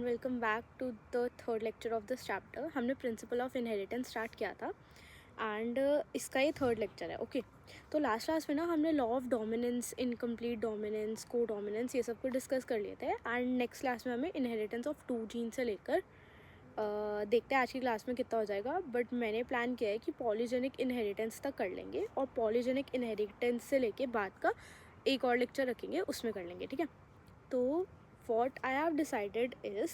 Welcome back to the third lecture of this chapter. हमने principle of inheritance start किया था and इसका ये थर्ड लेक्चर है। ओके तो लास्ट क्लास में ना हमने law of dominance, incomplete dominance, codominance ये सब को डिस्कस कर लिए थे एंड नेक्स्ट क्लास में हमें इनहेरिटेंस ऑफ 2 जीन से लेकर देखते हैं आज की क्लास में कितना हो जाएगा। बट मैंने प्लान किया है कि पॉलीजेनिक इनहेरिटेंस तक कर लेंगे और पॉलीजेनिक इनहेरिटेंस से लेके बाद का एक और लेक्चर रखेंगे, उसमें कर लेंगे। ठीक है, तो what I have decided is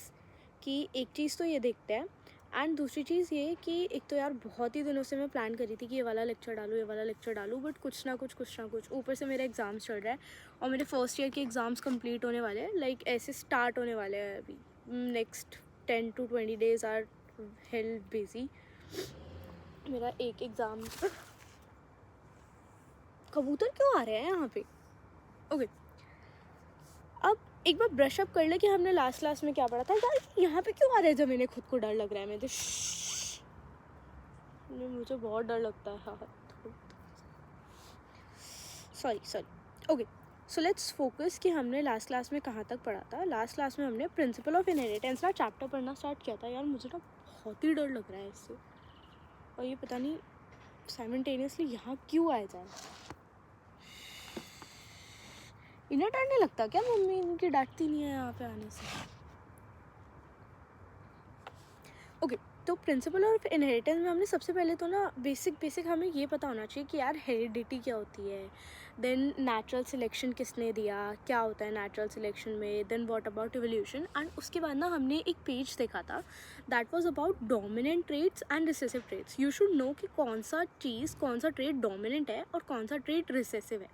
कि एक चीज़ तो ये देखते हैं एंड दूसरी चीज़ ये कि एक तो यार बहुत ही दिनों से मैं प्लान करी थी कि ये वाला लेक्चर डालूँ बट कुछ ना कुछ ऊपर से मेरे एग्ज़ाम्स चल रहा है और मेरे फर्स्ट ईयर के एग्ज़ाम्स कंप्लीट होने वाले हैं, लाइक ऐसे स्टार्ट होने वाले हैं अभी। Next 10 to 20 days are hell busy. मेरा एक एग्ज़ाम कबूतर क्यों आ रहे हैं यहाँ पे? ओके अब एक बार ब्रश अप कर ले कि हमने लास्ट क्लास में क्या पढ़ा था। यार यहाँ पे क्यों आ रहे हैं जब मैंने खुद को डर लग रहा है? मुझे बहुत डर लगता है। हाँ sorry okay so let's focus कि हमने लास्ट क्लास में कहाँ तक पढ़ा था। लास्ट क्लास में हमने प्रिंसिपल ऑफ इनहेरिटेंस ना चैप्टर पढ़ना स्टार्ट किया था। यार मुझे ना बहुत ही डर लग रहा है इससे, और ये पता नहीं साइमल्टेनियसली यहाँ क्यों आ जाए। इन्हें डर नहीं लगता क्या? मम्मी इनकी डांटती नहीं है यहाँ पे आने से? ओके तो प्रिंसिपल ऑफ इनहेरिटेंस में हमने सबसे पहले तो ना बेसिक हमें ये पता होना चाहिए कि यार हेरिडिटी क्या होती है, देन नेचुरल सिलेक्शन किसने दिया, क्या होता है नेचुरल सिलेक्शन में, then what about evolution. And उसके बाद ना हमने एक पेज देखा था that was about dominant traits and recessive traits. You should know कि कौन सा ट्रेट डोमिनेंट है और कौन सा ट्रेट रिसेसिव है।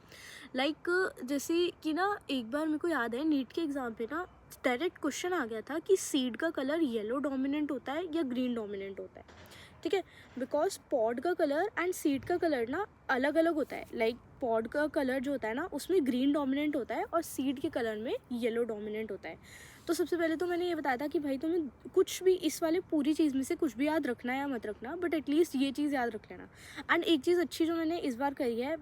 लाइक जैसे कि ना एक बार मेरे को याद है नीट के एग्ज़ाम पे ना डायरेक्ट क्वेश्चन आ गया था कि सीड का कलर येलो डोमिनेंट होता है या ग्रीन डोमिनेंट होता है। ठीक है, बिकॉज पॉड का कलर एंड सीड का कलर ना अलग अलग होता है। लाइक पॉड का कलर जो होता है ना उसमें ग्रीन डोमिनेंट होता है और सीड के कलर में येलो डोमिनेंट होता है। तो सबसे पहले तो मैंने ये बताया था कि भाई तुम्हें कुछ भी इस वाले पूरी चीज़ में से कुछ भी याद रखना है या मत रखना, बट एटलीस्ट ये चीज़ याद रख लेना। एंड एक चीज़ अच्छी जो मैंने इस बार करी है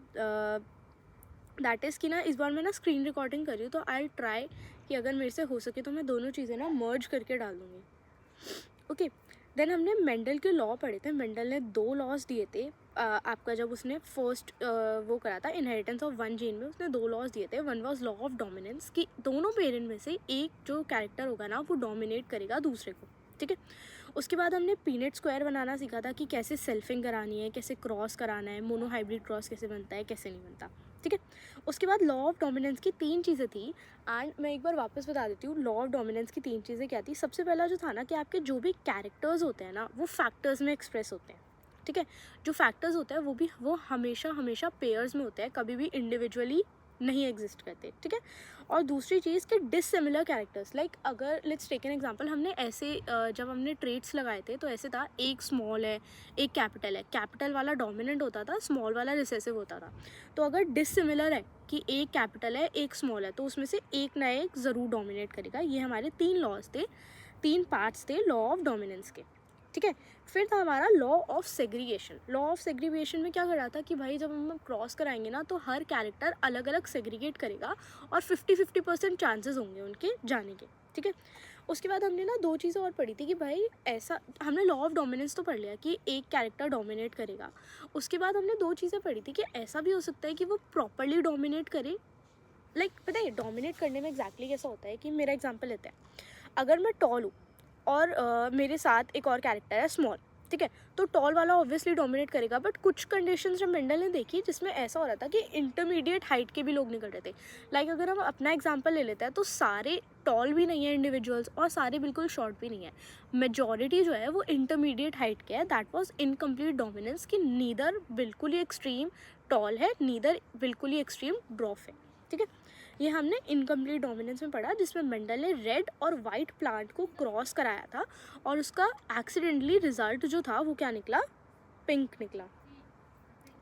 दैट इज़ कि ना इस बार मैं ना स्क्रीन रिकॉर्डिंग कर रही हूँ, तो आई ट्राई कि अगर मेरे से हो सके तो मैं दोनों चीज़ें ना मर्ज करके डाल दूँगी। ओके देन हमने मेंडल के लॉ पढ़े थे। मेंडल ने 2 लॉज दिए थे आपका जब उसने फर्स्ट वो करा था इनहेरिटेंस ऑफ 1 जीन में। उसने 2 लॉज दिए थे। One was law of dominance कि दोनों पेरेंट में से एक जो कैरेक्टर होगा ना वो डोमिनेट करेगा दूसरे को। ठीक है, उसके बाद हमने पीनेट स्क्वायर बनाना सीखा था कि कैसे सेल्फिंग करानी है, कैसे क्रॉस कराना है, मोनोहाइब्रिड क्रॉस कैसे बनता है, कैसे नहीं बनता। ठीक है, उसके बाद लॉ ऑफ डोमिनेंस की 3 चीज़ें थी एंड मैं एक बार वापस बता देती हूँ लॉ ऑफ डोमिनेंस की 3 चीज़ें क्या थी। सबसे पहला जो था ना कि आपके जो भी कैरेक्टर्स होते हैं ना वो फैक्टर्स में एक्सप्रेस होते हैं। ठीक है, जो फैक्टर्स होते हैं वो हमेशा पेयर्स में होते हैं, कभी भी इंडिविजुअली नहीं एग्जिस्ट करते। ठीक है, और दूसरी चीज़ कि डिसिमिलर कैरेक्टर्स, लाइक अगर लेट्स टेक एन एग्जांपल, हमने ऐसे जब हमने ट्रेट्स लगाए थे तो ऐसे था एक स्मॉल है एक कैपिटल है, कैपिटल वाला डोमिनेंट होता था, स्मॉल वाला रिसेसिव होता था। तो अगर डिसिमिलर है कि एक कैपिटल है एक स्मॉल है तो उसमें से एक ना एक ज़रूर डोमिनेट करेगा। ये हमारे 3 लॉज थे, 3 पार्ट्स थे लॉ ऑफ डोमिनेंस के। ठीक है, फिर था हमारा law of segregation. Law of segregation में क्या कर रहा था कि भाई जब हम क्रॉस कराएंगे ना तो हर कैरेक्टर अलग अलग सेग्रीगेट करेगा और 50-50% चांसेस होंगे उनके जाने के। ठीक है, उसके बाद हमने ना 2 चीज़ें और पढ़ी थी कि भाई ऐसा हमने लॉ ऑफ डोमिनेंस तो पढ़ लिया कि एक कैरेक्टर डोमिनेट करेगा। उसके बाद हमने 2 चीज़ें पढ़ी थी कि ऐसा भी हो सकता है कि वो प्रॉपरली डोमिनेट करे। लाइक पता है डोमिनेट करने में एग्जैक्टली कैसा होता है कि मेरा एग्जाम्पल लेते हैं, अगर मैं टॉल हूँ और मेरे साथ एक और कैरेक्टर है स्मॉल। ठीक है, तो टॉल वाला ऑब्वियसली डोमिनेट करेगा, बट कुछ कंडीशंस जब मेंडल ने देखी जिसमें ऐसा हो रहा था कि इंटरमीडिएट हाइट के भी लोग निकल रहे थे। लाइक अगर हम अपना एग्जांपल ले लेते हैं तो सारे टॉल भी नहीं है इंडिविजुअल्स और सारे बिल्कुल शॉर्ट भी नहीं है। मेजॉरिटी जो है वो इंटरमीडिएट हाइट के है। दैट वाज इनकम्प्लीट डोमिनेंस कि नीदर बिल्कुल ही एक्सट्रीम टॉल है, नीदर बिल्कुल ही एक्सट्रीम ड्रॉफ है। ठीक है, ये हमने इनकम्प्लीट डोमिनेंस में पढ़ा जिसमें मेंडल ने रेड और वाइट प्लांट को क्रॉस कराया था और उसका एक्सीडेंटली रिजल्ट जो था वो क्या निकला? पिंक निकला।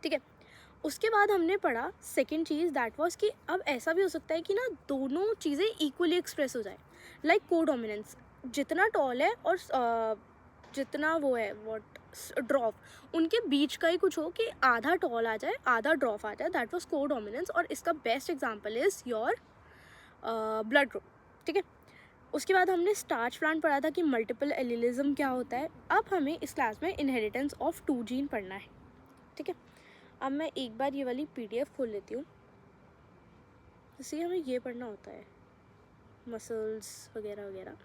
ठीक है, उसके बाद हमने पढ़ा सेकेंड चीज़ दैट वाज कि अब ऐसा भी हो सकता है कि ना दोनों चीज़ें इक्वली एक्सप्रेस हो जाए। लाइक को डोमिनेंस, जितना टॉल है और जितना वो है व्हाट ड्रॉप, उनके बीच का ही कुछ हो कि आधा टॉल आ जाए आधा ड्रॉप आ जाए, दैट वाज को डोमिनेंस। और इसका best example is your blood group. ठीक है, उसके बाद हमने स्टार्च प्लांट पढ़ा था कि मल्टीपल एलिलिज्म क्या होता है। अब हमें इस क्लास में इनहेरिटेंस ऑफ 2 जीन पढ़ना है, ठीक है। अब मैं एक बार ये वाली PDF खोल लेती हूँ, इसलिए हमें ये पढ़ना होता है, मसल्स वगैरह वगैरह।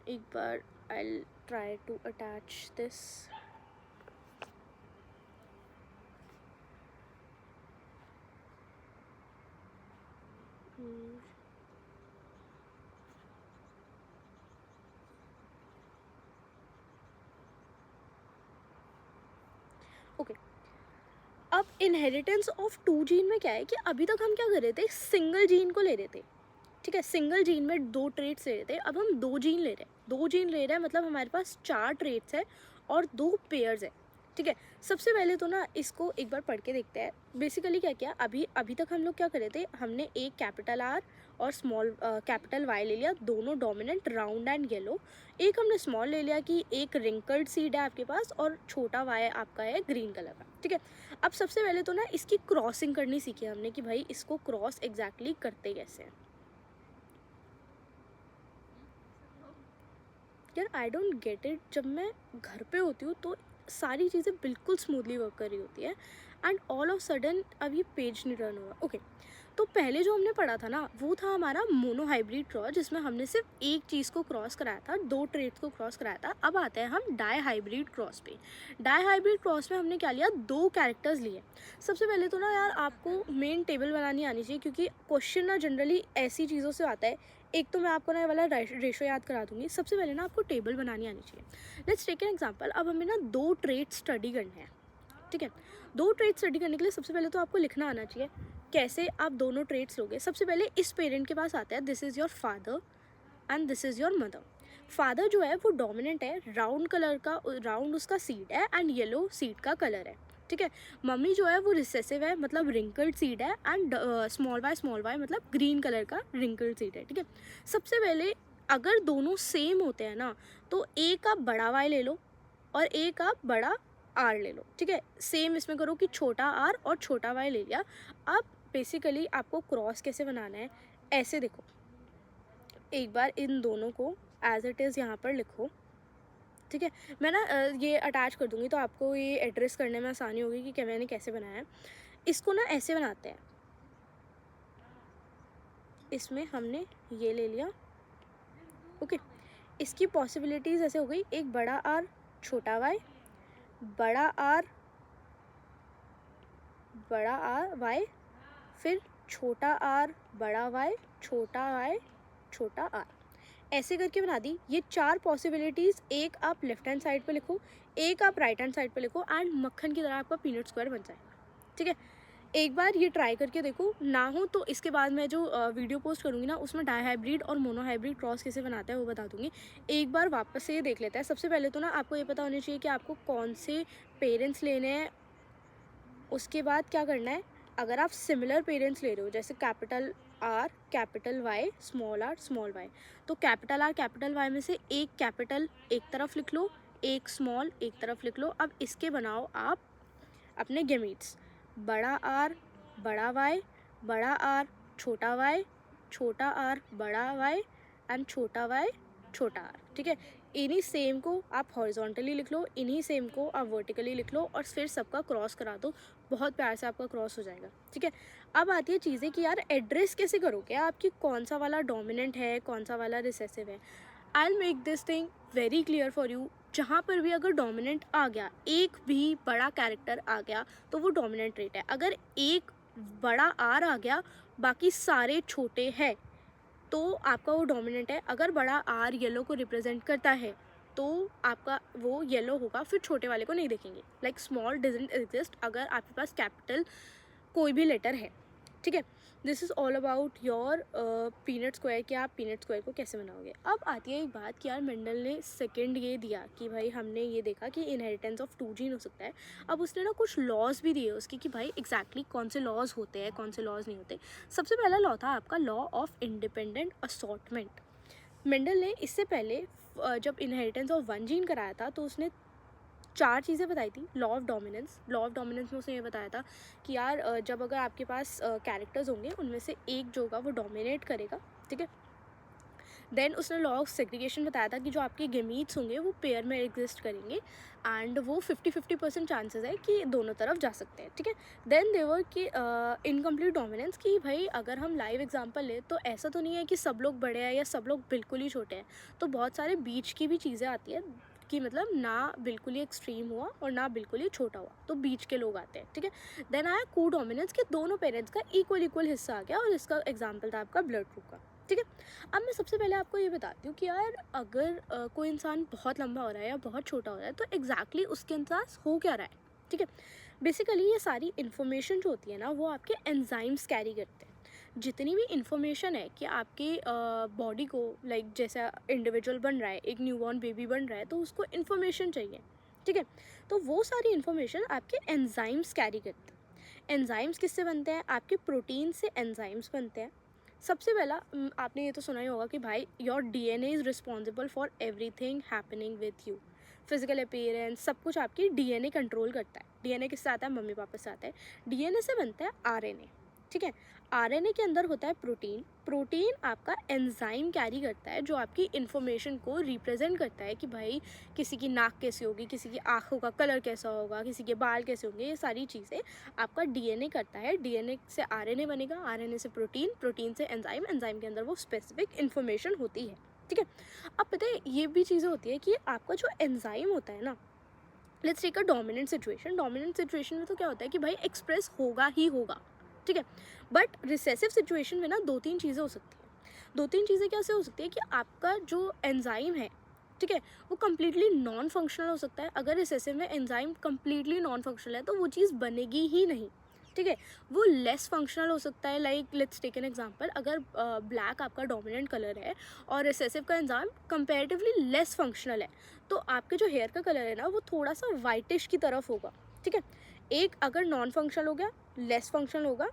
एक बार I try to attach this. Okay, अब इनहेरिटेंस ऑफ 2 जीन में क्या है कि अभी तक हम क्या कर रहे थे, सिंगल जीन को ले रहे थे, ठीक है। सिंगल जीन में 2 ट्रेट्स ले रहे थे, अब हम 2 जीन ले रहे हैं। 2 जीन ले रहे हैं मतलब हमारे पास 4 ट्रेट्स है और 2 पेयर्स है, ठीक है। सबसे पहले तो ना इसको एक बार पढ़ के देखते हैं। बेसिकली क्या किया, अभी तक हम लोग क्या कर रहे थे, हमने एक कैपिटल R और स्मॉल कैपिटल Y ले लिया, दोनों डोमिनेंट, राउंड एंड येलो। एक हमने स्मॉल ले लिया कि एक रिंकल्ड सीड है आपके पास और छोटा Y आपका है ग्रीन कलर का, ठीक है। अब सबसे पहले तो ना इसकी क्रॉसिंग करनी सीखी हमने कि भाई इसको क्रॉस एग्जैक्टली करते कैसे हैं। यार आई डोंट गेट इट, जब मैं घर पे होती हूँ तो सारी चीज़ें बिल्कुल स्मूथली वर्क कर रही होती है एंड ऑल ऑफ सडन अब ये पेज नहीं रन हुआ। ओके, तो पहले जो हमने पढ़ा था ना वो था हमारा मोनोहाइब्रिड क्रॉस, जिसमें हमने सिर्फ एक चीज़ को क्रॉस कराया था, 2 ट्रेट्स को क्रॉस कराया था। अब आते हैं हम डाई हाइब्रिड क्रॉस पे। डाई हाइब्रिड क्रॉस में हमने क्या लिया, 2 कैरेक्टर्स लिए। सबसे पहले तो ना यार आपको मेन टेबल बनानी आनी चाहिए, क्योंकि क्वेश्चन ना जनरली ऐसी चीज़ों से आता है। एक तो मैं आपको ना ये वाला रेशो याद करा दूंगी। सबसे पहले ना आपको टेबल बनानी आनी चाहिए। Let's take an example. अब हमें ना 2 ट्रेट स्टडी करने हैं, ठीक है। 2 ट्रेट स्टडी करने के लिए सबसे पहले तो आपको लिखना आना चाहिए कैसे आप दोनों ट्रेट्स लोगे। सबसे पहले इस पेरेंट के पास आता है, this is your father and this is your mother. Father जो है वो डोमिनेंट है, राउंड कलर का, राउंड उसका सीड है एंड येलो सीड का कलर है, ठीक है। मम्मी जो है वो रिसेसिव है, मतलब रिंकल्ड सीड है एंड स्मॉल वाई मतलब ग्रीन कलर का रिंकल्ड सीड है, ठीक है। सबसे पहले अगर दोनों सेम होते हैं ना तो एक आप बड़ा वाई ले लो और एक आप बड़ा आर ले लो, ठीक है। सेम इसमें करो कि छोटा आर और छोटा वाई ले लिया। अब बेसिकली आपको क्रॉस कैसे बनाना है, ऐसे देखो, एक बार इन दोनों को एज इट इज़ यहाँ पर लिखो, ठीक है। मैं ना ये अटैच कर दूँगी तो आपको ये एड्रेस करने में आसानी होगी कि क्या मैंने कैसे बनाया है। इसको ना ऐसे बनाते हैं, इसमें हमने ये ले लिया, ओके। इसकी पॉसिबिलिटीज़ ऐसे हो गई, एक बड़ा आर छोटा वाई, बड़ा आर वाई, फिर छोटा आर बड़ा वाई, छोटा आर, ऐसे करके बना दी। ये 4 पॉसिबिलिटीज़, एक आप लेफ्ट हैंड साइड पे लिखो, एक आप राइट हैंड साइड पे लिखो एंड मक्खन की तरह आपका पीनट स्क्वायर बन जाएगा, ठीक है। एक बार ये ट्राई करके देखो, ना हो तो इसके बाद मैं जो वीडियो पोस्ट करूँगी ना उसमें डाई हाइब्रिड और मोनोहाइब्रिड क्रॉस कैसे बनाते हैं वो बता दूँगी। एक बार वापस से ये देख लेते हैं। सबसे पहले तो ना आपको ये पता होना चाहिए कि आपको कौन से पेरेंट्स लेने हैं। उसके बाद क्या करना है, अगर आप सिमिलर पेरेंट्स ले रहे हो जैसे capital R capital Y small Y, तो कैपिटल आर कैपिटल वाई में से एक कैपिटल एक तरफ लिख लो, एक स्मॉल एक तरफ लिख लो। अब इसके बनाओ आप अपने गेमीट्स, बड़ा आर बड़ा वाई, बड़ा आर छोटा आर बड़ा वाई एंड छोटा वाई छोटा आर, ठीक है। इन्हीं सेम को आप हॉरिजॉन्टली लिख लो, इन्हीं सेम को आप वर्टिकली लिख लो और फिर सबका क्रॉस करा दो, बहुत प्यार से आपका क्रॉस हो जाएगा, ठीक है। अब आती है चीज़ें कि यार एड्रेस कैसे करोगे, आपकी कौन सा वाला डोमिनेंट है कौन सा वाला रिसेसिव है। I will make this thing very clear for you. जहाँ पर भी अगर डोमिनेंट आ गया, एक भी बड़ा कैरेक्टर आ गया तो वो डोमिनेंट ट्रेट है। अगर एक बड़ा आर आ गया बाकी सारे छोटे हैं तो आपका वो डोमिनेंट है। अगर बड़ा आर येलो को रिप्रेजेंट करता है तो आपका वो येलो होगा, फिर छोटे वाले को नहीं देखेंगे। लाइक स्मॉल डजंट एग्जिस्ट अगर आपके पास कैपिटल कोई भी लेटर है, ठीक है। This is all about your peanut square कि आप पीनट स्क्वायर को कैसे बनाओगे। अब आती है एक बात कि यार मेंडल ने सेकंड ये दिया कि भाई हमने ये देखा कि इनहेरिटेंस ऑफ 2 जीन हो सकता है। अब उसने ना कुछ लॉज भी दिए उसके कि भाई एग्जैक्टली कौन से लॉज होते हैं कौन से लॉज नहीं होते। सबसे पहला लॉ था आपका law of independent assortment. Mendel ने इससे पहले जब इनहेरिटेंस ऑफ 1 जीन कराया था तो उसने 4 चीज़ें बताई थी। लॉ ऑफ डोमिनेंस में उसने ये बताया था कि यार जब अगर आपके पास कैरेक्टर्स होंगे उनमें से एक जो होगा वो डोमिनेट करेगा, ठीक है। देन उसने लॉ ऑफ सेग्रीगेशन बताया था कि जो आपके गेमीट्स होंगे वो पेयर में एग्जिस्ट करेंगे एंड वो 50-50% चांसेस है कि दोनों तरफ जा सकते हैं, ठीक है। देन देवर कि इनकम्प्लीट डोमिनेंस, कि भाई अगर हम लाइव एग्जांपल लें तो ऐसा तो नहीं है कि सब लोग बड़े हैं या सब लोग बिल्कुल ही छोटे हैं, तो बहुत सारे बीच की भी चीज़ें आती है कि मतलब ना बिल्कुल ही एक्सट्रीम हुआ और ना बिल्कुल ही छोटा हुआ, तो बीच के लोग आते हैं, ठीक है। देन आया को डोमिनेंस, के दोनों पेरेंट्स का इक्वल हिस्सा आ गया, और इसका एग्जाम्पल था आपका ब्लड ग्रुप का, ठीक है। अब मैं सबसे पहले आपको ये बताती हूँ कि यार अगर कोई इंसान बहुत लंबा हो रहा है या बहुत छोटा हो रहा है तो एग्जैक्टली उसके अंदाज हो क्या रहा है, ठीक है। बेसिकली ये सारी इन्फॉर्मेशन जो होती है ना वो आपके एंजाइम्स कैरी करते हैं। जितनी भी इंफॉर्मेशन है कि आपके बॉडी को लाइक जैसा इंडिविजुअल बन रहा है, एक न्यूबॉर्न बेबी बन रहा है तो उसको इन्फॉर्मेशन चाहिए, ठीक है। तो वो सारी इन्फॉर्मेशन आपके एंजाइम्स कैरी करते हैं। एंजाइम्स किससे बनते हैं? आपके प्रोटीन से एंजाइम्स बनते हैं। सबसे पहला आपने ये तो सुना ही होगा कि भाई your DNA is responsible for everything happening with you. Physical appearance सब कुछ आपकी डीएनए कंट्रोल करता है। डीएनए किससे आता है? मम्मी पापा से आता है। डीएनए से बनता है आरएनए, ठीक है। आरएनए के अंदर होता है प्रोटीन। प्रोटीन आपका एंजाइम कैरी करता है जो आपकी इन्फॉर्मेशन को रिप्रेजेंट करता है कि भाई किसी की नाक कैसी होगी, किसी की आँखों का कलर कैसा होगा, किसी के बाल कैसे होंगे, ये सारी चीज़ें आपका डीएनए करता है। डीएनए से आरएनए बनेगा, आरएनए से प्रोटीन, प्रोटीन से एंजाइम, एंजाइम के अंदर वो स्पेसिफिक इन्फॉर्मेशन होती है, ठीक है। अब पता है ये भी चीज़ें होती है कि आपका जो एंजाइम होता है ना, let's take a dominant situation. Dominant situation में तो क्या होता है कि भाई एक्सप्रेस होगा ही होगा, ठीक है। बट रिसेसिव सिचुएशन में ना दो तीन चीज़ें हो सकती हैं। दो तीन चीज़ें कैसे हो सकती है कि आपका जो एंजाइम है, ठीक है, वो कम्प्लीटली नॉन फंक्शनल हो सकता है। अगर रिसेसिव में एंजाइम कम्प्लीटली नॉन फंक्शनल है तो वो चीज़ बनेगी ही नहीं, ठीक है। वो लेस फंक्शनल हो सकता है। Like let's take an example, अगर ब्लैक आपका डोमिनेंट कलर है और रिसेसिव का एंजाइम कंपैरेटिवली लेस फंक्शनल है, तो आपके जो हेयर का कलर है ना वो थोड़ा सा वाइटिश की तरफ होगा, ठीक है। एक अगर नॉन फंक्शनल हो गया, लेस फंक्शनल होगा,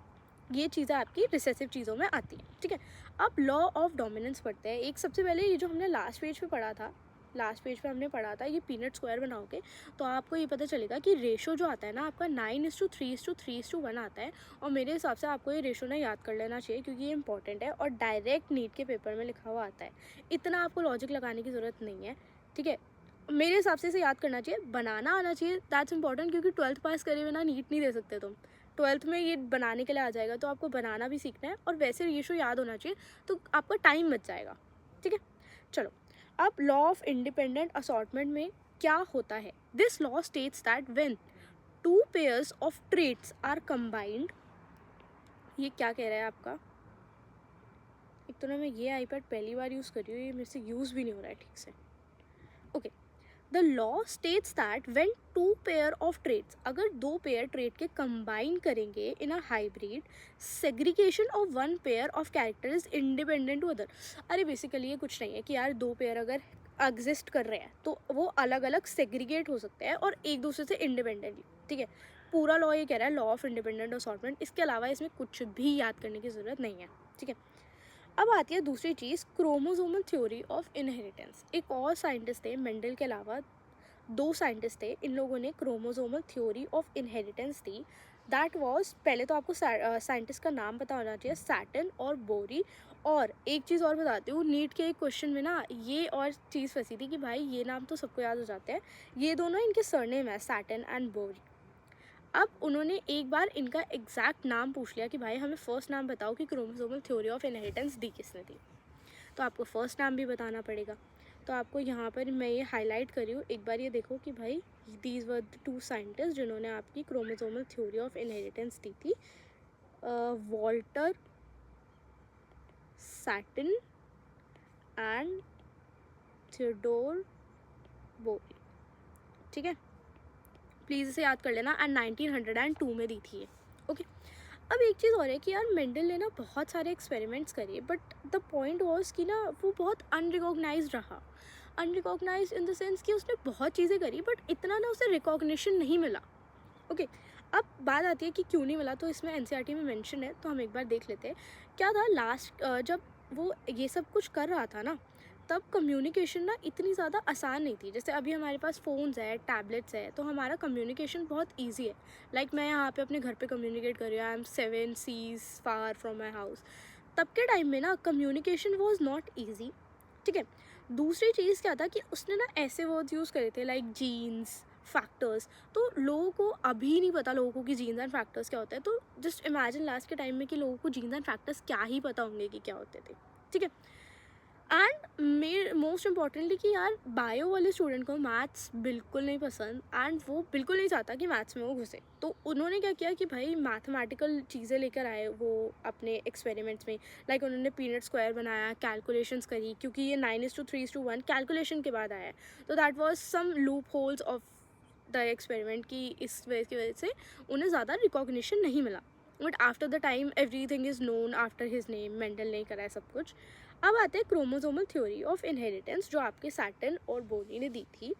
ये चीज़ें आपकी रिसेसिव चीज़ों में आती हैं, ठीक है। अब लॉ ऑफ डोमिनेंस पढ़ते हैं। एक सबसे पहले ये जो हमने लास्ट पेज पे पढ़ा था, लास्ट पेज पे हमने पढ़ा था ये पीनट स्क्वायर बनाओगे तो आपको ये पता चलेगा कि रेशो जो आता है ना आपका 9:3:3:1 आता है। और मेरे हिसाब से आपको ये रेशो ना याद कर लेना चाहिए क्योंकि ये इंपॉर्टेंट है और डायरेक्ट नीट के पेपर में लिखा हुआ आता है। इतना आपको लॉजिक लगाने की ज़रूरत नहीं है, ठीक है। मेरे हिसाब से इसे याद करना चाहिए, बनाना आना चाहिए, दैट्स इंपॉर्टेंट, क्योंकि 12th पास करे बिना नीट नहीं दे सकते तुम। 12th में ये बनाने के लिए आ जाएगा तो आपको बनाना भी सीखना है और वैसे रेशो याद होना चाहिए तो आपका टाइम बच जाएगा, ठीक है। चलो, अब लॉ ऑफ इंडिपेंडेंट असॉर्टमेंट में क्या होता है? This law states that when two pairs of traits are combined, ये क्या कह रहा है आपका? एक तो ना मैं ये आईपैड पहली बार यूज़ कर रही हूँ, ये मेरे से यूज़ भी नहीं हो रहा है ठीक से। Okay, the law states that when two pair of traits, अगर दो पेयर ट्रेट के कंबाइन करेंगे in a hybrid, segregation of one pair of character is independent to other. अरे बेसिकली ये कुछ नहीं है कि यार दो पेयर अगर एग्जिस्ट कर रहे हैं तो वो अलग अलग सेग्रीगेट हो सकते हैं और एक दूसरे से इंडिपेंडेंटली, ठीक है। पूरा लॉ ये कह रहा है, लॉ ऑफ इंडिपेंडेंट असॉर्टमेंट। इसके अलावा इसमें कुछ भी याद करने की ज़रूरत नहीं है, ठीक है। अब आती है दूसरी चीज़, क्रोमोसोमल थ्योरी ऑफ इनहेरिटेंस। एक और साइंटिस्ट थे, मेंडल के अलावा दो साइंटिस्ट थे, इन लोगों ने chromosomal theory of inheritance the. That was, पहले तो आपको साइंटिस्ट का नाम पता होना चाहिए, सैटन और बोरी। और एक चीज़ और बताती हूँ, नीट के एक क्वेश्चन में ना ये और चीज़ फंसी थी कि भाई ये नाम तो सबको याद हो जाते हैं, ये दोनों इनके सरनेम है, सैटन एंड बोरी। अब उन्होंने एक बार इनका एग्जैक्ट नाम पूछ लिया कि भाई हमें फर्स्ट नाम बताओ कि क्रोमोसोमल थ्योरी ऑफ इनहेरिटेंस दी किसने दी। तो आपको फर्स्ट नाम भी बताना पड़ेगा। तो आपको यहाँ पर मैं ये हाईलाइट कर रही हूँ, एक बार ये देखो कि भाई these were the two scientist जिन्होंने आपकी क्रोमोसोमल थ्योरी ऑफ इनहेरिटेंस दी थी, वॉल्टर सैटन एंड थियोडोर बोरी, ठीक है। प्लीज़ इसे याद कर लेना। एंड 1902 में दी थी ये, ओके। अब एक चीज़ और है कि यार मेंडल ने ना बहुत सारे एक्सपेरिमेंट्स करे, बट द पॉइंट वॉज कि ना वो बहुत अनरिकॉग्नाइज रहा। अनरिकॉग्नाइज इन द सेंस कि उसने बहुत चीज़ें करी बट इतना ना उसे रिकॉग्निशन नहीं मिला, ओके। अब बात आती है कि क्यों नहीं मिला, तो इसमें एनसीईआरटी में मेंशन है तो हम एक बार देख लेते हैं क्या था। लास्ट जब वो ये सब कुछ कर रहा था ना, तब कम्युनिकेशन ना इतनी ज़्यादा आसान नहीं थी। जैसे अभी हमारे पास फ़ोन्स है, टैबलेट्स है, तो हमारा कम्युनिकेशन बहुत ईजी है। लाइक मैं यहाँ पे अपने घर पे कम्युनिकेट कर रही हूँ, I am 7 seas far from my house. तब के टाइम में ना कम्युनिकेशन वॉज नॉट ईजी। ठीक है। दूसरी चीज़ क्या था कि उसने ना ऐसे वर्ड्स यूज़ करे थे लाइक जीन्स, फैक्टर्स। तो लोगों को अभी नहीं पता लोगों को कि जीन्स एंड फैक्टर्स क्या होता है। तो जस्ट इमेजिन लास्ट के टाइम में कि लोगों को जीन्स एंड फैक्टर्स क्या ही पता होंगे कि क्या होते थे, ठीक है। एंड मेरे मोस्ट इम्पॉर्टेंटली कि यार बायो वाले स्टूडेंट को मैथ्स बिल्कुल नहीं पसंद एंड वो बिल्कुल नहीं चाहता कि मैथ्स में वो घुसे। तो उन्होंने क्या किया कि भाई मैथमेटिकल चीज़ें लेकर आए वो अपने एक्सपेरिमेंट्स में। लाइक उन्होंने पीनट स्क्वायर बनाया, कैलकुलेशंस करी, क्योंकि ये 9:3:1 कैलकुलेशन के बाद आया है। तो that was some loopholes of the experiment की इस वजह की वजह से उन्हें ज़्यादा रिकॉग्निशन नहीं मिला। But after the time every thing is known after his name. Mendel ने करा है सब कुछ। अब आते हैं क्रोमोसोमल थ्योरी ऑफ इनहेरिटेंस जो आपके सैटर्न और बोनी ने दी थी।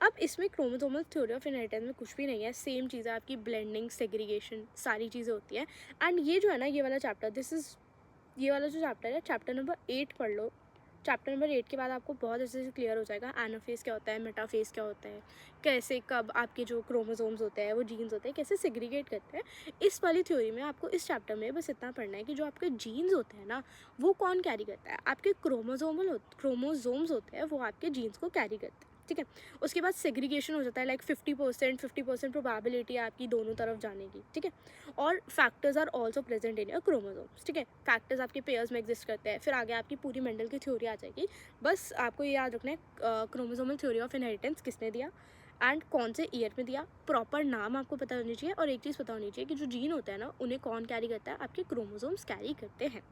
अब इसमें क्रोमोसोमल थ्योरी ऑफ इनहेरिटेंस में कुछ भी नहीं है, सेम चीज़ है आपकी, ब्लेंडिंग, सेग्रीगेशन, सारी चीज़ें होती हैं। एंड ये जो है ना, ये वाला चैप्टर, ये वाला जो चैप्टर है, चैप्टर नंबर 8 पढ़ लो। चैप्टर नंबर 8 के बाद आपको बहुत अच्छे से क्लियर हो जाएगा एनाफेज क्या होता है, मेटाफेज क्या होता है, कैसे कब आपके जो क्रोमोसोम्स होते हैं, वो जीन्स होते हैं, कैसे सेग्रीगेट करते हैं। इस वाली थ्योरी में आपको इस चैप्टर में बस इतना पढ़ना है कि जो आपके जीन्स होते हैं ना, वो कौन कैरी करता है। आपके क्रोमोसोम्स होते हैं वो आपके जीन्स को कैरी करते हैं, ठीक है। उसके बाद सेग्रीगेशन हो जाता है, लाइक 50% प्रोबेबिलिटी है आपकी दोनों तरफ जाने की, ठीक है। और factors are also present in your chromosomes, ठीक है। फैक्टर्स आपके पेयर्स में एग्जिस्ट करते हैं। फिर आगे आपकी पूरी मेंडल की थ्योरी आ जाएगी। बस आपको ये याद रखना है क्रोमोसोमल थ्योरी ऑफ इनहेरिटेंस किसने दिया एंड कौन से ईयर में दिया, प्रॉपर नाम आपको पता होनी चाहिए। और एक चीज़ पता होनी चाहिए कि जो जीन होता है ना, उन्हें कौन कैरी करता है, आपके क्रोमोसोम्स कैरी करते हैं।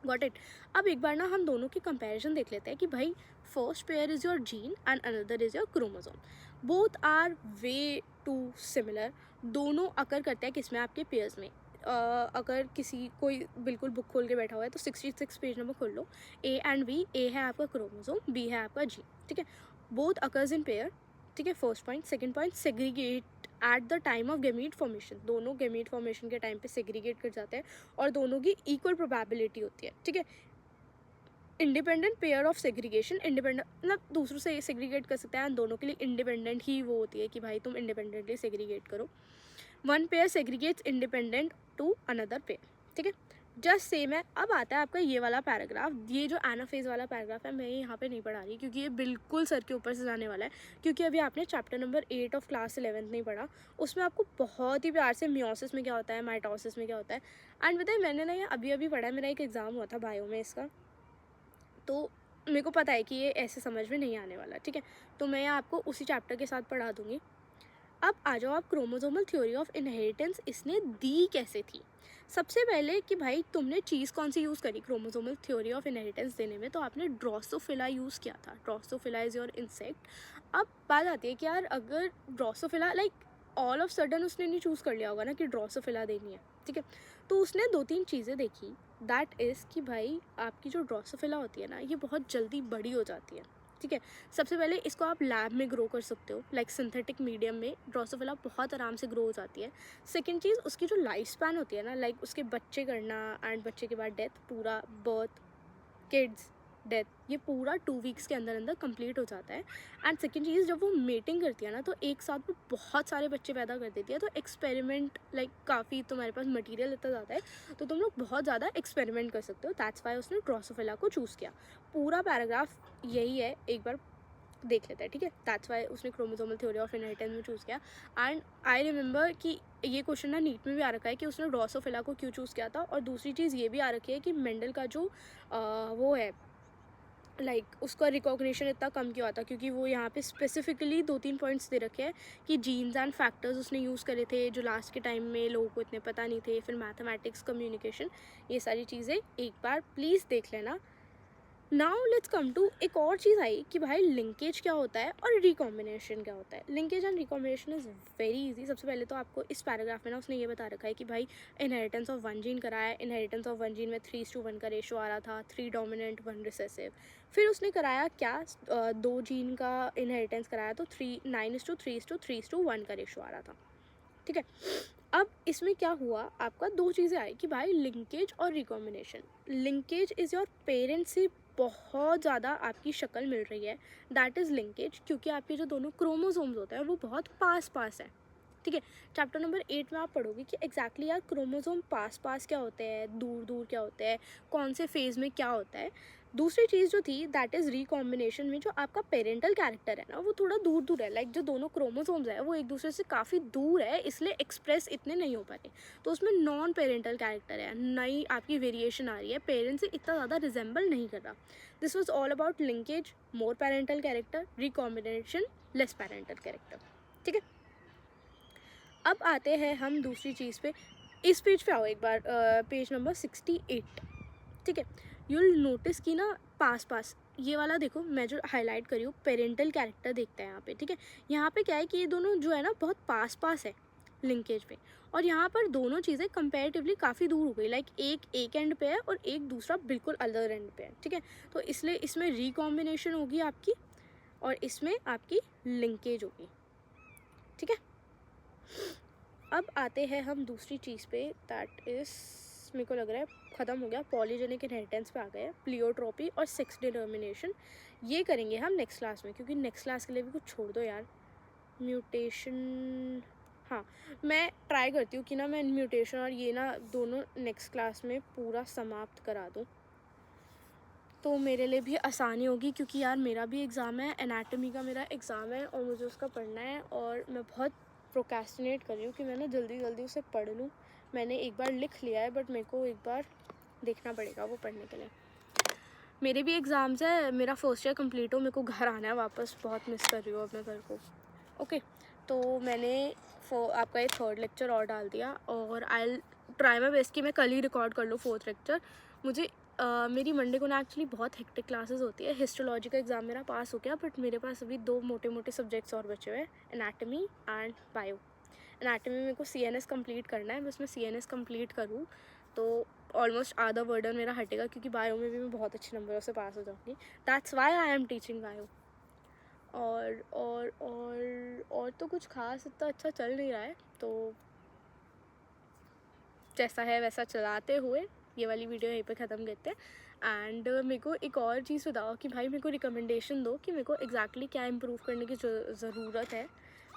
Got it. अब एक बार ना हम दोनों की कंपैरिजन देख लेते हैं कि भाई first pair is your gene and another is your chromosome. Both are way too similar. दोनों अकर करते हैं किसमें, आपके पेयर्स में। अगर किसी कोई बिल्कुल बुक खोल के बैठा हुआ है तो 66 पेज नंबर खोल लो। ए एंड बी, ए है आपका क्रोमोसोम, बी है आपका जीन, ठीक है। बोथ अकर्स इन पेयर, ठीक है। First point. Second point, segregate at the time of gamete formation. दोनों गेमीट फॉर्मेशन के टाइम पे सेग्रीगेट कर जाते हैं और दोनों की इक्वल प्रोबेबिलिटी होती है, ठीक है। Independent pair of segregation, independent मतलब दूसरों से सेग्रीगेट कर सकते हैं, दोनों के लिए इंडिपेंडेंट ही वो होती है कि भाई तुम इंडिपेंडेंटली सेग्रीगेट करो। One pair segregates independent to another pair, ठीक है। जस्ट सेम है। अब आता है आपका ये वाला पैराग्राफ, ये जो एनाफेज वाला पैराग्राफ है, मैं यहाँ पे नहीं पढ़ा रही क्योंकि ये बिल्कुल सर के ऊपर से जाने वाला है। क्योंकि अभी आपने चैप्टर नंबर 8 ऑफ क्लास 11 नहीं पढ़ा। उसमें आपको बहुत ही प्यार से मियोसिस में क्या होता है, माइटोसिस में क्या होता है। एंड बताइए, मैंने ना ये अभी अभी पढ़ा है, मेरा एक एग्ज़ाम हुआ था बायो में इसका। तो मेरे को पता है कि ये ऐसे समझ में नहीं आने वाला, ठीक है। तो मैं आपको उसी चैप्टर के साथ पढ़ा दूँगी। अब आ जाओ आप क्रोमोसोमल थ्योरी ऑफ इनहेरिटेंस इसने दी कैसे थी। सबसे पहले कि भाई तुमने चीज़ कौन सी यूज़ करी क्रोमोसोमल थ्योरी ऑफ इनहेरिटेंस देने में, तो आपने ड्रोसोफिला यूज़ किया था। Drosophila is your insect. अब बात आती है कि यार अगर Drosophila like all of sudden उसने नहीं चूज़ कर लिया होगा ना कि ड्रोसोफिला देनी है, ठीक है। तो उसने 2-3 चीज़ें देखी। दैट इज़ कि भाई आपकी जो ड्रोसोफिला होती है ना, ये बहुत जल्दी बड़ी हो जाती है, ठीक है। सबसे पहले इसको आप लैब में ग्रो कर सकते हो, लाइक सिंथेटिक मीडियम में ड्रोसोफिला बहुत आराम से ग्रो हो जाती है। सेकंड चीज़, उसकी जो लाइफ स्पैन होती है ना, लाइक उसके बच्चे करना एंड बच्चे के बाद डेथ, पूरा बर्थ, किड्स, डेथ, ये पूरा 2 वीक्स के अंदर अंदर कंप्लीट हो जाता है। एंड सेकंड चीज़, जब वो मेटिंग करती है ना, तो एक साथ में बहुत सारे बच्चे पैदा कर देती है। तो एक्सपेरिमेंट लाइक काफ़ी तुम्हारे पास मटेरियल इतना ज़्यादा है, तो तुम लोग बहुत ज़्यादा एक्सपेरिमेंट कर सकते हो। दैट्स वाई उसने ड्रोसोफिला को चूज़ किया। पूरा पैराग्राफ यही है, एक बार देख लेते हैं, ठीक है। दैट्स वाई उसने क्रोमोसोमल थ्योरी ऑफ इनहेरिटेंस में चूज़ किया। एंड आई रिमेंबर कि ये क्वेश्चन ना नीट में भी आ रखा है कि उसने ड्रोसोफिला को क्यों चूज़ किया था। और दूसरी चीज़ ये भी आ रखी है कि मेंडल का जो वो है, लाइक उसका रिकॉग्निशन इतना कम क्यों आता, क्योंकि वो यहाँ पे स्पेसिफिकली 2-3 पॉइंट्स दे रखे हैं कि जीन्स एंड फैक्टर्स उसने यूज़ करे थे जो लास्ट के टाइम में लोगों को इतने पता नहीं थे। फिर मैथमेटिक्स, कम्युनिकेशन, ये सारी चीज़ें एक बार प्लीज़ देख लेना। नाउ लेट्स कम टू एक और चीज़ आई कि भाई लिंकेज क्या होता है और रिकॉम्बिनेशन क्या होता है। Linkage and recombination is very easy. सबसे पहले तो आपको इस पैराग्राफ में ना उसने ये बता रखा है कि भाई इनहेरिटेंस ऑफ वन जीन कराया है। इनहेरिटेंस ऑफ वन जीन में 3:1 का रेशो आ रहा था, 3 डोमिनेंट 1 रिसेसिव। फिर उसने कराया क्या, 2 जीन का इनहेरिटेंस कराया, तो 9:3:3:1 का रेशो आ रहा था, ठीक है। अब इसमें क्या हुआ, आपका 2 चीज़ें आई कि भाई लिंकेज और recombination. Linkage is your parents से बहुत ज़्यादा आपकी शक्ल मिल रही है, दैट इज़ लिंकेज। क्योंकि आपके जो दोनों क्रोमोसोम्स होते हैं वो बहुत पास पास है, ठीक है। चैप्टर नंबर 8 में आप पढ़ोगे कि एग्जैक्टली यार क्रोमोसोम पास पास क्या होते हैं, दूर दूर क्या होते हैं, कौन से फेज़ में क्या होता है। दूसरी चीज़ जो थी दैट इज़ रिकॉम्बिनेशन में जो आपका पेरेंटल कैरेक्टर है ना वो थोड़ा दूर दूर है, लाइक जो दोनों क्रोमोसोम्स है वो एक दूसरे से काफ़ी दूर है, इसलिए एक्सप्रेस इतने नहीं हो पाए। तो उसमें नॉन पेरेंटल कैरेक्टर है, नई आपकी वेरिएशन आ रही है, पेरेंट्स से इतना ज़्यादा रिजेंबल नहीं कर रहा। This was all about linkage, more parental character, recombination, less parental character. ठीक है, अब आते हैं हम दूसरी चीज़ पे। इस पेज पे आओ एक बार, पेज नंबर 68। ठीक है, यू विल नोटिस कि ना पास पास ये वाला देखो, मैं जो हाईलाइट करी हूँ पेरेंटल कैरेक्टर देखते हैं यहाँ पे। ठीक है, यहाँ पे क्या है कि ये दोनों जो है ना बहुत पास पास है लिंकेज पे, और यहाँ पर दोनों चीज़ें कंपैरेटिवली काफ़ी दूर हो गई, लाइक एक एंड पे है और एक दूसरा बिल्कुल अदर एंड पे है। ठीक है, तो इसलिए इसमें रिकॉम्बिनेशन होगी आपकी और इसमें आपकी लिंकेज होगी। ठीक है, अब आते हैं हम दूसरी चीज़ पे, दैट इज़ मेरे को लग रहा है ख़त्म हो गया, पॉलीजेनिक इनहेरिटेंस पे आ गए, प्लियोट्रोपी और सेक्स डिटर्मिनेशन। ये करेंगे हम नेक्स्ट क्लास में, क्योंकि नेक्स्ट क्लास के लिए भी कुछ छोड़ दो यार। म्यूटेशन, हाँ मैं ट्राई करती हूँ कि ना मैं म्यूटेशन और ये ना दोनों नेक्स्ट क्लास में पूरा समाप्त करा दूँ, तो मेरे लिए भी आसानी होगी, क्योंकि यार मेरा भी एग्ज़ाम है, एनाटमी का मेरा एग्ज़ाम है और मुझे उसका पढ़ना है, और मैं बहुत प्रोक्रेस्टिनेट कर रही हूँ कि मैं ना जल्दी जल्दी उसे पढ़ लूँ। मैंने एक बार लिख लिया है बट मेरे को एक बार देखना पड़ेगा वो पढ़ने के लिए। मेरे भी एग्ज़ाम्स है, मेरा फर्स्ट ईयर कंप्लीट हो, मेरे को घर आना है वापस, बहुत मिस कर रही हूँ अपने घर को। ओके, तो मैंने आपका ये थर्ड लेक्चर और डाल दिया, और आई ट्राई माई बेस्ट कि मैं कल ही रिकॉर्ड कर लूँ फोर्थ लेक्चर। मुझे मेरी मंडे को ना एक्चुअली बहुत हेक्टिक क्लासेस होती है। हिस्टोलॉजी का एग्ज़ाम मेरा पास हो गया, बट मेरे पास अभी 2 मोटे मोटे सब्जेक्ट्स और बचे हुए हैं, एनाटमी एंड बायो। एनाटमी में मेरे को CNS कंप्लीट करना है, बस मैं CNS कंप्लीट करूँ तो ऑलमोस्ट आधा बर्डन मेरा हटेगा, क्योंकि बायो में भी मैं बहुत अच्छे नंबरों से पास हो जाऊँगी। That's why I am teaching bio. और तो कुछ खास इतना अच्छा चल नहीं रहा है, तो जैसा है वैसा चलाते हुए ये वाली वीडियो यहीं पे ख़त्म करते हैं। एंड मेरे को एक और चीज़ बताओ कि भाई मेरे को रिकमेंडेशन दो कि मेरे को एग्जैक्टली क्या इम्प्रूव करने की ज़रूरत है,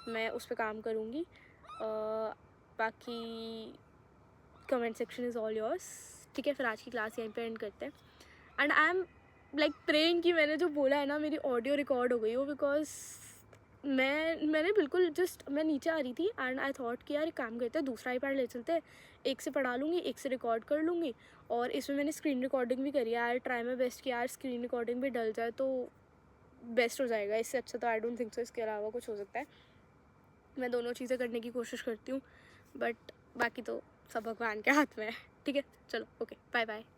मैं उस पर काम करूँगी। बाकी comment section is all yours. ठीक है, फिर आज की क्लास यहीं पे एंड करते हैं। And I am like praying कि मैंने जो बोला है ना मेरी ऑडियो रिकॉर्ड हो गई हो, बिकॉज मैंने बिल्कुल जस्ट मैं नीचे आ रही थी एंड आई थॉट कि यार एक काम करते हैं, दूसरा iPad ले चलते हैं, एक से पढ़ा लूँगी, एक से रिकॉर्ड कर लूँगी, और इसमें मैंने स्क्रीन रिकॉर्डिंग भी करी है। आई ट्राई माई बेस्ट कि यार स्क्रीन रिकॉर्डिंग भी डल जाए तो बेस्ट हो जाएगा, इससे अच्छा तो आई डोंट थिंक सो इसके अलावा कुछ हो सकता है। मैं दोनों चीज़ें करने की कोशिश करती हूँ, बट बाकी तो सब भगवान के हाथ में है। ठीक है, चलो ओके, बाय बाय।